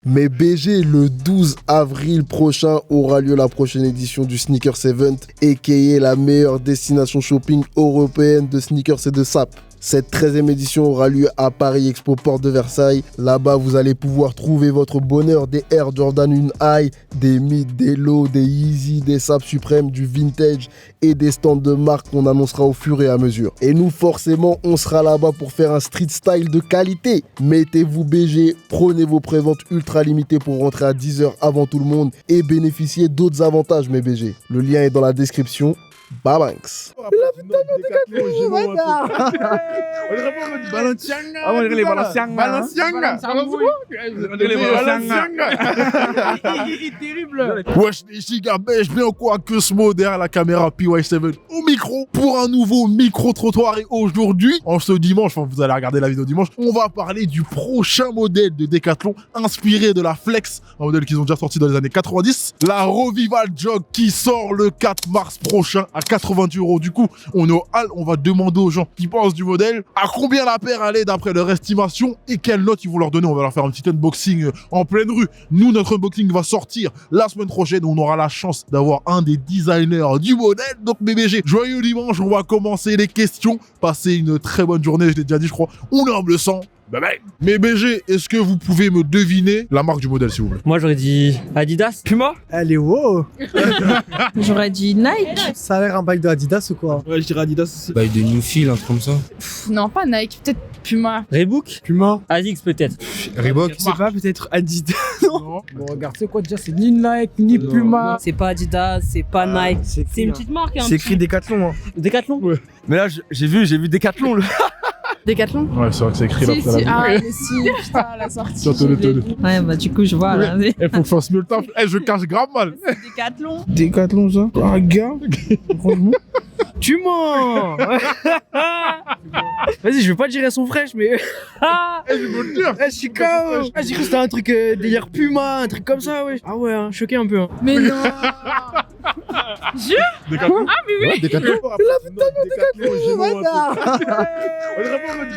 Mais BG, le 12 avril prochain aura lieu la prochaine édition du Sneakers Event, a.k.a. la meilleure destination shopping européenne de sneakers et de sap. Cette 13e édition aura lieu à Paris Expo Porte de Versailles. Là-bas, vous allez pouvoir trouver votre bonheur des Air Jordan 1 High, des Mid, des Low, des Yeezy, des Sap Supreme, du Vintage et des stands de marque qu'on annoncera au fur et à mesure. Et nous, forcément, on sera là-bas pour faire un street style de qualité. Mettez-vous BG, prenez vos préventes ultra limitées pour rentrer à 10h avant tout le monde et bénéficier d'autres avantages, mes BG. Le lien est dans la description. Babanks. On dirait les Balenciaga. Terrible. Wesh, les gigas beige, bien quoi que ce mot derrière la caméra PY7 au micro pour un nouveau micro-trottoir. Et aujourd'hui, en ce dimanche, enfin, vous allez regarder la vidéo dimanche, on va parler du prochain modèle de Decathlon inspiré de la Flex, un modèle qu'ils ont déjà sorti dans les années 90. La Revival Jog qui sort le 4 mars prochain à 90 €. Du coup, on est au hall, on va demander aux gens qui pensent du modèle à combien la paire allait d'après leur estimation et quelle note ils vont leur donner. On va leur faire un petit unboxing en pleine rue. Nous, notre unboxing va sortir la semaine prochaine. On aura la chance d'avoir un des designers du modèle. Donc, BBG, joyeux dimanche. On va commencer les questions. Passez une très bonne journée. Je l'ai déjà dit, je crois. On est en bleu sang. Bye bye. Mais BG, est-ce que vous pouvez me deviner la marque du modèle, s'il vous plaît? Moi, j'aurais dit Adidas. Puma. Allez, wow. J'aurais dit Nike. Ça a l'air un bail de Adidas ou quoi? Ouais, je dirais Adidas aussi. Bail de Newfield, un truc comme ça. Non, pas Nike, peut-être Puma. Reebok. Puma. Asics peut-être. Reebok. Je sais pas, peut-être Adidas. Bon, regarde, c'est quoi déjà? C'est ni Nike, ni Puma. C'est pas Adidas, c'est pas Nike. C'est C'est une petite marque. C'est écrit Decathlon. Hein. Decathlon. Ouais. Mais là, j'ai vu Decathlon. Le... Decathlon. Ouais, c'est vrai que c'est écrit là. Si, ah, mais si, putain, la sortie. Tiens, tenez. Ouais, bah du coup, je vois là. Il faut que je fasse mieux le taf. Je cache grave mal. Decathlon. Decathlon, ça? Ah, gars. Franchement. Tu mens. Vas-y, je veux pas dire elles sont fraîches, mais. Je veux le dire. Je suis KO. J'ai cru que c'était un truc délire Puma, un truc comme ça, ouais. Ah ouais, hein, choqué un peu. Hein. Mais non. Decathlon. Ah, mais oui. Ouais, Decathlon.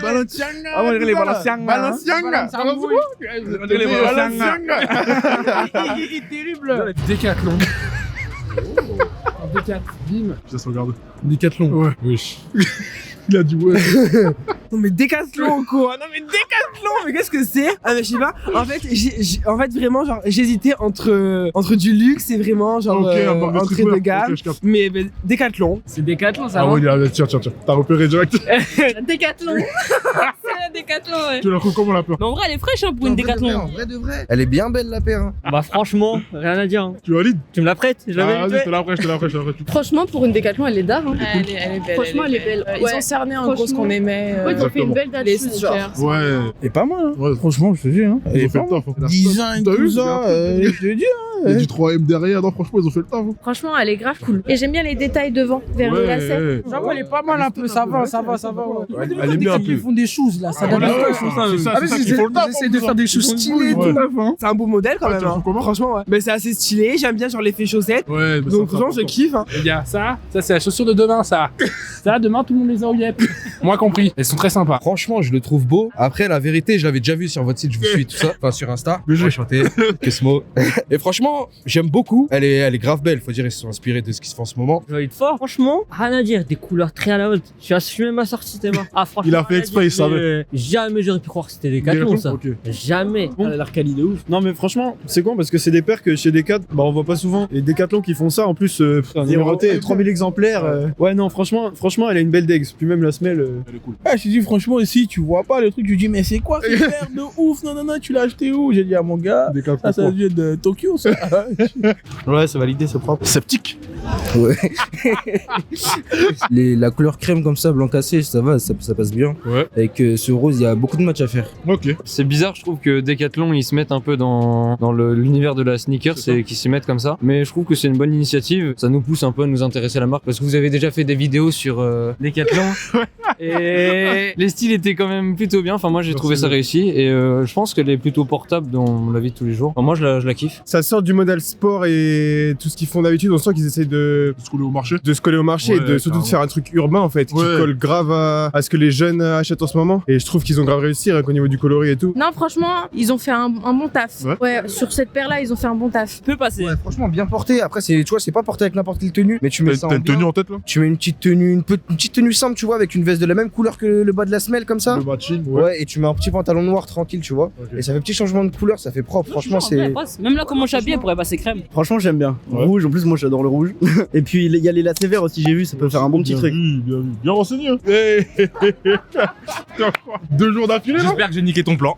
Balenciaga. Ah, on dirait les Balenciaga. Balenciaga. On dirait les Balenciaga. Terrible. Decathlon. Decathlon. Bim. Je laisse regarder. Decathlon. Ouais. Wesh. Il a dit ouais. Non mais Decathlon quoi. Non mais Decathlon, mais qu'est-ce que c'est? Ah mais je sais pas. En fait, en fait vraiment genre j'hésitais entre du luxe et vraiment genre entrée de gamme. Okay, mais Decathlon. C'est Decathlon ça. Ah oui, tiens. T'as repéré direct. Decathlon. C'est la Decathlon, ouais. Tu la trouves comment la peur? Mais en vrai, elle est fraîche hein, pour une Decathlon. En vrai de vrai. Elle est bien belle la paire. Hein. Bah franchement, rien à dire. Hein. Tu valides? Tu me la prêtes? Je l'avais Vas-y, je te la prête. Franchement, pour une Decathlon, elle est d'art. Hein. Elle est belle. Franchement, elle est belle. Ils ont cerné en gros ce qu'on aimait. Ouais, ils ont fait une belle date. les sneakers. Ouais. Et pas mal, hein. Ouais. Franchement, je te dis, hein. Ils ont fait le taf. Hein. Design, T'as tout vu, ça, je te dis, hein. Il y a du 3M derrière. Non, franchement, ils ont fait le taf. Hein. Franchement, elle est grave cool. Et j'aime bien les détails devant, vers le lacet. Ouais. J'avoue, elle est pas mal un peu, ça va. Ouais. Elle est bien un peu. Ils font des choses là, ça donne Ouais, pas. c'est ça qui font le taf. Ils essaient de faire des choses stylées et Ouais. tout. C'est un beau modèle quand Ouais, même. tu la Hein. trouves comment? Franchement ouais. Mais c'est assez stylé, j'aime bien genre l'effet chaussette. Ouais, mais Donc franchement je kiffe. Hein. Les gars, ça c'est la chaussure de demain, ça. Ça, demain, tout le monde les a au yep. Moi compris. Elles sont très sympas. Franchement, je le trouve beau. Après, la vérité, je l'avais déjà vu sur votre site, je vous suis tout ça. Enfin, sur Insta. Je vais chanter. Kesmo. Et franchement, j'aime beaucoup. Elle est grave belle. Faut dire, ils se sont inspirés de ce qui se fait en ce moment. Je vais être fort. Franchement, rien à dire. Des couleurs très à la mode. Je suis même assorti, c'était moi. Ah, franchement. Il a fait rien à exprès, dire, il savait. mais, jamais j'aurais pu croire que c'était Decathlon, ça. Ok. Jamais. Elle a l'air quali de ouf. Non mais franchement c'est con parce que c'est des paires que chez Decathlon bah on voit pas souvent et Decathlon qui font ça en plus numéroté 3000 exemplaires ouais non franchement elle a une belle degs puis même la semelle Elle est cool. Ah, je te dis, franchement, ici, tu vois pas le truc, tu dis, mais c'est quoi cette paire de ouf? Non, tu l'as acheté où? J'ai dit à mon gars, Decathlon. ça vient de Tokyo, ça. ouais c'est validé c'est propre. Sceptique. Ouais. La couleur crème comme ça, blanc cassé, ça va, ça passe bien. Ouais. Avec ce rose, il y a beaucoup de matchs à faire. Ok. C'est bizarre, je trouve que Decathlon ils se mettent un peu dans l'univers de la sneaker, c'est qu'ils s'y mettent comme ça. Mais je trouve que c'est une bonne initiative, ça nous pousse un peu à nous intéresser à la marque parce que vous avez déjà fait des vidéos sur Decathlon et les styles étaient quand même plutôt bien. Enfin, moi j'ai trouvé ça réussi et je pense qu'elle est plutôt portable dans la vie de tous les jours. Enfin, moi je la kiffe. Ça sort du modèle sport et tout ce qu'ils font d'habitude, on sent qu'ils essaient de se coller au marché. De se coller au marché, Ouais, et surtout de faire un truc urbain en fait, qui colle grave à ce que les jeunes achètent en ce moment. Et je trouve qu'ils ont grave réussi, rien qu'au niveau du coloris et tout. Non, franchement, ils ont fait un bon taf. Ouais, sur cette paire-là, ils ont fait un bon taf. Peut passer. Ouais, franchement, bien porté. Après, tu vois, c'est pas porté avec n'importe quelle tenue, mais tu mets ça T'as une tenue en tête là? Tu mets une petite tenue simple, tu vois, avec une veste de la même couleur que le bas de la semelle, comme ça. Le matching, ouais. Et tu mets un petit pantalon noir tranquille, tu vois. Et ça fait petit changement de couleur, ça fait propre. Franchement, c'est. Même là, comment habillé, elle pourrait passer crème. Franchement, j'aime bien. Rouge, en plus, moi j'adore le rouge. Et puis, il y a les lacets verts aussi, j'ai vu, ça peut faire un bon petit truc. Bien renseigné. Hein. 2 jours d'affilée là. J'espère que j'ai niqué ton plan.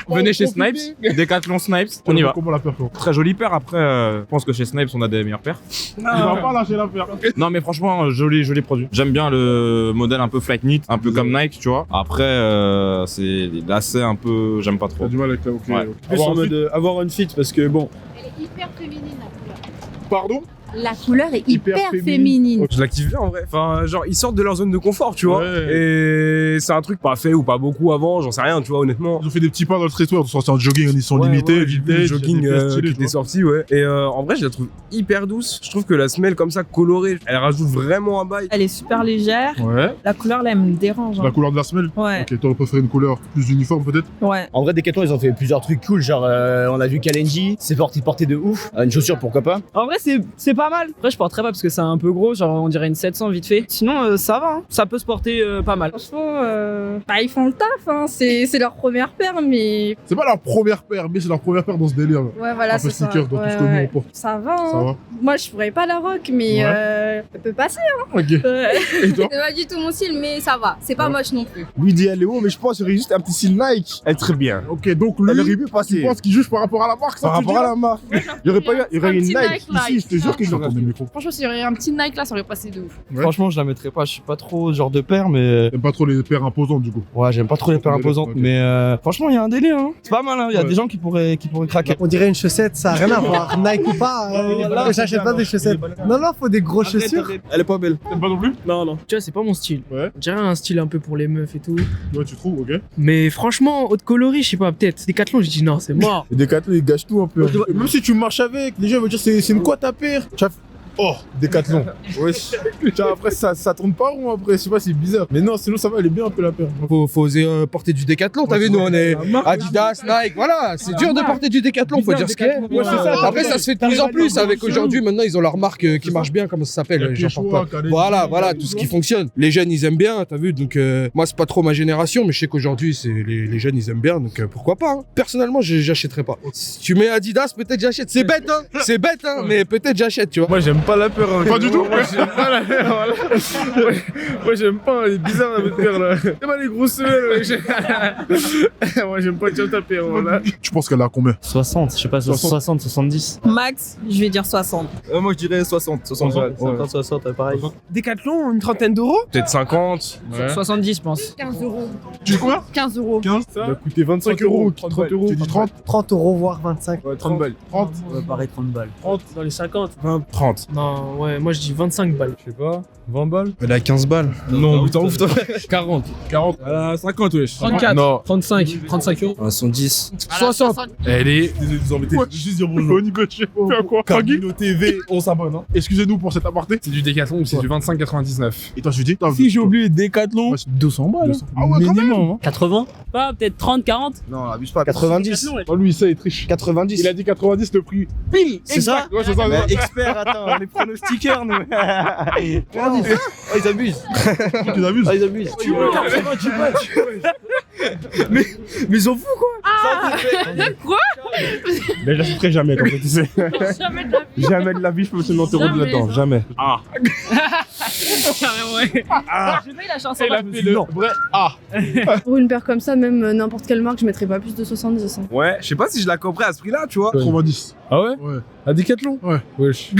Venez chez Snipes, Decathlon Snipes, on y va. Comment la paire? Très jolie paire, après, je pense que chez Snipes on a des meilleures paires. Il va pas lâcher la paire. Non mais franchement, joli produit. J'aime bien le modèle un peu flight knit, un peu comme Nike, tu vois. Après, c'est les lacets un peu, j'aime pas trop. T'as du mal avec la, ok. Plus en mode avoir un fit, parce que bon. Elle est hyper féminine la couleur. Pardon? La couleur est hyper féminine. Je la kiffe bien en vrai. Enfin, genre, ils sortent de leur zone de confort, tu vois. Et c'est un truc pas fait ou pas beaucoup avant, j'en sais rien, tu vois, honnêtement. Ils ont fait des petits pas dans le streetwear, ils sont sortis en jogging, ils sont limités, le jogging qui était sorti, ouais. Et en vrai, je la trouve hyper douce. Je trouve que la semelle comme ça, colorée, elle rajoute vraiment un bail. Elle est super légère. Ouais. La couleur là, elle me dérange. La couleur de la semelle? Ouais. Ok, t'aurais préféré une couleur plus uniforme peut-être? Ouais. En vrai, Decathlon, ils ont fait plusieurs trucs cool. Genre, on a vu Kalenji, c'est porté de ouf. Une chaussure, pourquoi pas. En vrai, c'est pas mal. Après, je porterais pas parce que c'est un peu gros, genre on dirait une 700 vite fait. Sinon, ça va, hein. Ça peut se porter pas mal. Franchement, ils font le taf, hein. C'est leur première paire, mais. C'est pas leur première paire, mais c'est leur première paire dans ce délire. Ouais, voilà, c'est ça. Un peu sneakers dans tout ce que nous on porte. Ça va, hein. Ça va. Moi, je pourrais pas la rock, mais elle peut passer, hein. Ok. Et toi? C'est pas du tout mon style, mais ça va. C'est pas moche non plus. Lui dit elle est haut, mais je pense qu'il y aurait juste un petit style Nike. Elle est très bien. Ok, donc lui, tu penses qu'il juge par rapport à la marque, ça? Par rapport à la marque. Il y aurait pas il y aurait une Nike ici, je te jure qu'il y aurait. Franchement, s'il y aurait un petit Nike là, ça aurait passé de ouf. Franchement, je la mettrais pas. Je suis pas trop ce genre de paire, mais. J'aime pas trop les paires imposantes du coup. Ouais, j'aime pas trop les paires imposantes, mais franchement, il y a un délire. Hein. C'est pas mal. Hein. Il y a des gens qui pourraient craquer. On dirait une chaussette, ça a rien à voir. Nike ou pas, j'achète pas des chaussettes. Non, faut des grosses chaussures. Elle est pas belle. T'aimes pas non plus? Non. Tu vois, c'est pas mon style. Ouais. On dirait un style un peu pour les meufs et tout. Ouais, tu trouves, ok. Mais franchement, haute coloris, je sais pas, peut-être. Decathlon, j'ai dit non, c'est mort. Les Decathlon, ils gâchent tout un peu. Même si tu marches avec, les gens vont dire c'est une quoi ta paire? Oh, Decathlon. Wesh. Après, ça tourne pas rond après, je sais pas, c'est bizarre. Mais non, sinon ça va, elle est bien un peu la paire. Faut oser porter du Decathlon, t'as vu, nous on est Adidas, Nike, voilà, c'est dur de porter du Decathlon, faut dire ce qu'il y a. Ouais, c'est ça. Après, ça se fait de plus en plus avec aujourd'hui, maintenant ils ont leur marque qui marche bien, comment ça s'appelle, j'en parle pas. Voilà, tout ce qui fonctionne. Les jeunes ils aiment bien, t'as vu, donc moi c'est pas trop ma génération, mais je sais qu'aujourd'hui c'est les jeunes ils aiment bien, donc pourquoi pas. Hein. Personnellement, j'achèterais pas. Si tu mets Adidas, peut-être j'achète. C'est bête, hein, mais peut-être j'achète, tu vois. Moi j'aime pas la paire. Pas du tout. Moi j'aime pas la paire. Voilà. Moi j'aime pas, elle est bizarre la paire là. C'est pas les grosses semelles. Moi j'aime pas ta paire. Voilà. Tu penses qu'elle a combien? 60, je sais pas, 60, 70. Max, je vais dire 60. Moi je dirais 60 balles. 50-60, pareil. Decathlon, une trentaine d'euros? Peut-être 50. 70, je pense. 15 euros. Tu dis combien? 15 euros. 15? Ça va coûter 25 euros. 30 euros. Tu dis 30? 30 euros, voire 25. Ouais, 30 balles. 30? Pareil, 30 balles. 30 dans les 50. 30. Non, ouais, moi je dis 25 balles. Je sais pas, 20 balles. Elle a 15 balles. Non, putain, ouf toi. 40. 40. 50 wesh. 34. Non. 35. 35 euros. 70. 60. Elle est. Vous embêtez. Juste dire bonjour. Au niveau de chez vous, fais quoi? Carmino TV, on s'abonne. Hein. Excusez-nous pour cet aparté. C'est du Decathlon, c'est du 25,99. Et toi, tu dis? Si j'ai oublié Decathlon, 200 balles. Ah ouais, quand même. Minimum. 80. Pas, peut-être 30, 40. Non, abuse pas. 90. Oh, lui, ça, il triche. 90. Il a dit 90, le prix pile. C'est ça? Ouais, c'est ça. Mais expert, attends, les pronostiqueurs, nous. Oh, ils abusent. Tu abuses. Ils abusent. Mais ils s'en foutent quoi. Quoi? Mais je l'achèterai jamais, comme ça, tu sais. Jamais de la vie. Jamais de la vie, je peux me mettre Jamais. là-dedans. Jamais. J'ai pas eu la chance. Il a fait le vrai A. Pour une paire comme ça, même n'importe quelle marque, je mettrais pas plus de 70. Hein. Ouais, je sais pas si je la comprends à ce prix-là, tu vois. 90. Ah ouais? Ouais. À Decathlon? Ouais. Wesh.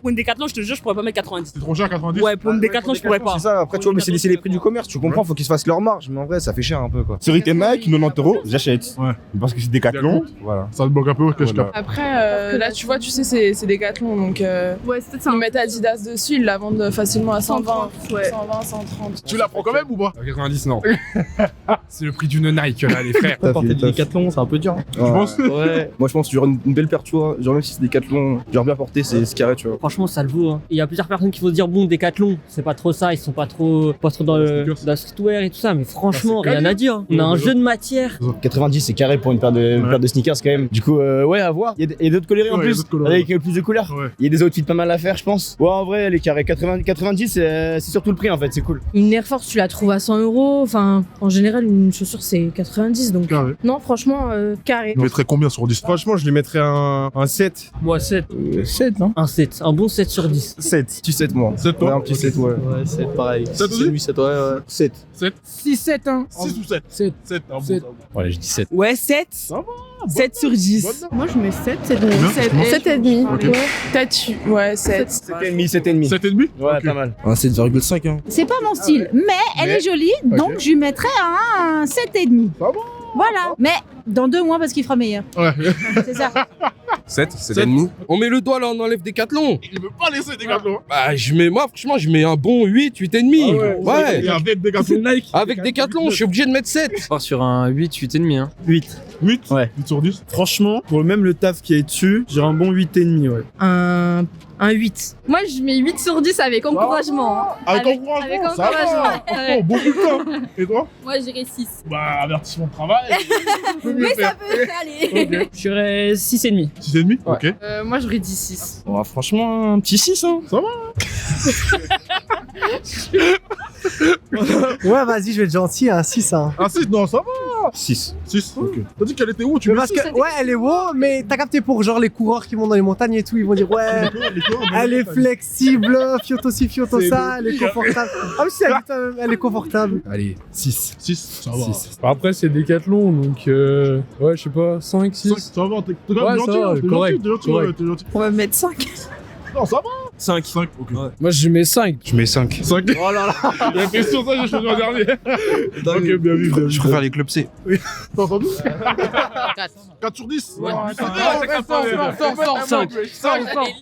Pour une Decathlon, je te jure, je pourrais pas mettre 90. C'est trop cher, 90? Ouais, pour une Decathlon, je pourrais pas. C'est ça, après tu vois, mais c'est les prix du commerce, tu comprends, faut qu'ils se fassent leur marge, mais en vrai ça fait cher un peu quoi. Sur Nike, 90 euros, j'achète. Ouais. Parce que c'est Decathlon, voilà. Ça te bloque un peu, que je Voilà. capte. Après, là, tu vois, tu sais, c'est Decathlon, donc Ouais, c'est peut-être ça. ils mettent Adidas dessus, ils la vendent facilement à 120, 130, ouais. 120, 130. Tu la prends quand même ou pas? 90, non. C'est le prix d'une Nike, là, les frères. Porter du Decathlon, c'est un peu dur. Tu penses? Ouais. Moi je pense que genre une belle paire, tu vois, genre même si c'est Decathlon, genre bien porté, c'est carré, tu vois. franchement, ça le vaut. Hein. Il y a plusieurs personnes qui vont se dire, bon, Decathlon, c'est pas trop ça, ils sont pas trop dans la streetwear et tout ça, mais franchement, rien à dire. On a un jeu de matière. 90, c'est carré pour une paire de sneakers quand même. Du coup, ouais, à voir. Il y a d'autres coloris en plus, avec plus de couleurs. Il y a des outfits pas mal à faire, je pense. Ouais, en vrai, elle est carrée. 90, c'est surtout le prix en fait, c'est cool. Une Air Force, tu la trouves à 100 €. Enfin, en général, une chaussure, c'est 90. Donc, non, franchement, carré. Tu mettrais combien sur 10? Franchement, je lui mettrais un 7. Moi, 7. 7, non? Un 7. Un bon 7 sur 10. 7. Tu 7, moi. 7 toi? Ouais, un petit 7, ouais. Ouais, 7, pareil. 7 aussi? 7, ouais. 7. 7? 6, 7, hein. 6 ou 7? 7. 7, un bon. Ouais, je dis 7. Ouais, 7. Ça va. 7 sur 10. Moi, je mets 7, 7,5. 7,5. Ouais. Peut-être, ouais, 7. 7,5. 7,5? Ouais, pas mal. Un 7,5, hein. C'est pas mon style, mais elle est jolie, donc je lui mettrais un 7,5. Voilà. Mais dans 2 mois parce qu'il fera meilleur. Ouais. C'est ça. 7, 7,5. On met le doigt là, on enlève Decathlon. Il veut pas laisser Decathlon. Bah, moi, franchement, je mets un bon 8, 8,5. Ouais. Et avec Decathlon. Avec Decathlon, je suis obligé de mettre 7. Je pars sur un 8, 8,5. Hein. 8. 8? Ouais. 8 sur 10? Franchement, pour même le taf qui est dessus, j'ai un bon 8,5, ouais. Un 8. Moi, je mets 8 sur 10 avec encouragement. Hein. Avec encouragement? Avec Ça va. encouragement. Oh, beaucoup de temps. Et toi? Moi, je dirais 6. Bah, avertissement de travail. Mais ça peut aller. Je dirais 6,5. 6,5? Ok. Moi, j'aurais dit 6. Ouais, franchement, un petit 6, hein. Ça va. Ouais, vas-y, je vais être gentil, un 6. Hein. Un 6? Non, ça va. 6. 6? Ok. T'as dit qu'elle était où? Tu Mais mets parce 6? que, ouais, elle est haut, mais t'as capté pour genre les coureurs qui vont dans les montagnes et tout, ils vont dire ouais, elle est flexible, fioto ci, fioto ça, elle est confortable. Ah, mais si, elle est confortable. Allez, 6. 6, ça va. 6. Après, c'est Decathlon, donc ouais, je sais pas, 5, 6. Ça va, t'es quand Ouais, même ça gentil, va, hein, t'es correct, gentil, correct. t'es gentil. On va mettre 5. Non, ça va. 5. 5, ok. Moi, je mets 5. Je mets 5. 5. Oh là là. Il a fait sur ça, j'ai choisi un dernier. Ok, bien vu, bien vu. Je préfère les clubs C. T'as entendu? 4 sur 10? Ouais. 5.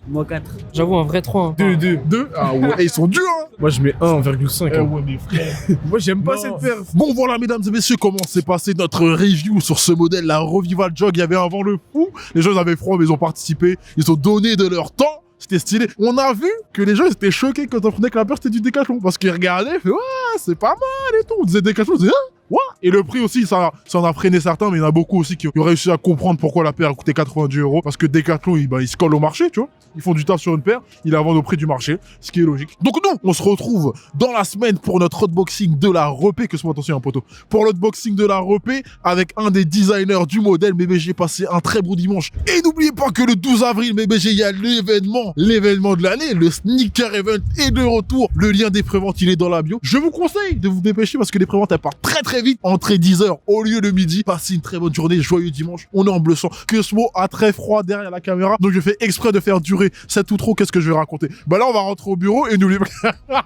Moi, 4. J'avoue, un vrai 3. 2. Ah ouais, ils sont durs, hein. Moi, je mets 1,5. Eh ouais, mes frères. Moi, j'aime pas Non. cette paire. Bon, voilà, mesdames et messieurs, comment s'est passé notre review sur ce modèle, la Revival Jog. Il y avait un vent le fou. Les gens avaient froid, mais ils ont participé. Ils ont donné de leur temps. C'était stylé. On a vu que les gens ils étaient choqués quand on apprenait que la paire c'était du Decathlon. Parce qu'ils regardaient, ils faisaient, ouais, c'est pas mal et tout. On disait Decathlon, on disait, hein? Ouais. Et le prix aussi, ça en a freiné certains, mais il y en a beaucoup aussi qui ont réussi à comprendre pourquoi la paire a coûté 90 €. Parce que Decathlon, ils se collent au marché, tu vois. Ils font du taf sur une paire, ils la vendent au prix du marché, ce qui est logique. Donc nous, on se retrouve dans la semaine pour notre unboxing de la repé, que ce soit attention un poteau, pour l'unboxing de la repé avec un des designers du modèle. Mais j'ai passé un très beau dimanche. Et n'oubliez pas que le 12 avril, mais il y a l'événement de l'année, le Sneaker Event est de retour. Le lien des préventes, il est dans la bio. Je vous conseille de vous dépêcher parce que les préventes, elles partent très très vite, entrée 10h au lieu de midi. Passez une très bonne journée, joyeux dimanche. On est en bleu sang. Que ce mot a très froid derrière la caméra, donc je fais exprès de faire durer cette outro. Qu'est-ce que je vais raconter? Bah là, on va rentrer au bureau et n'oubliez pas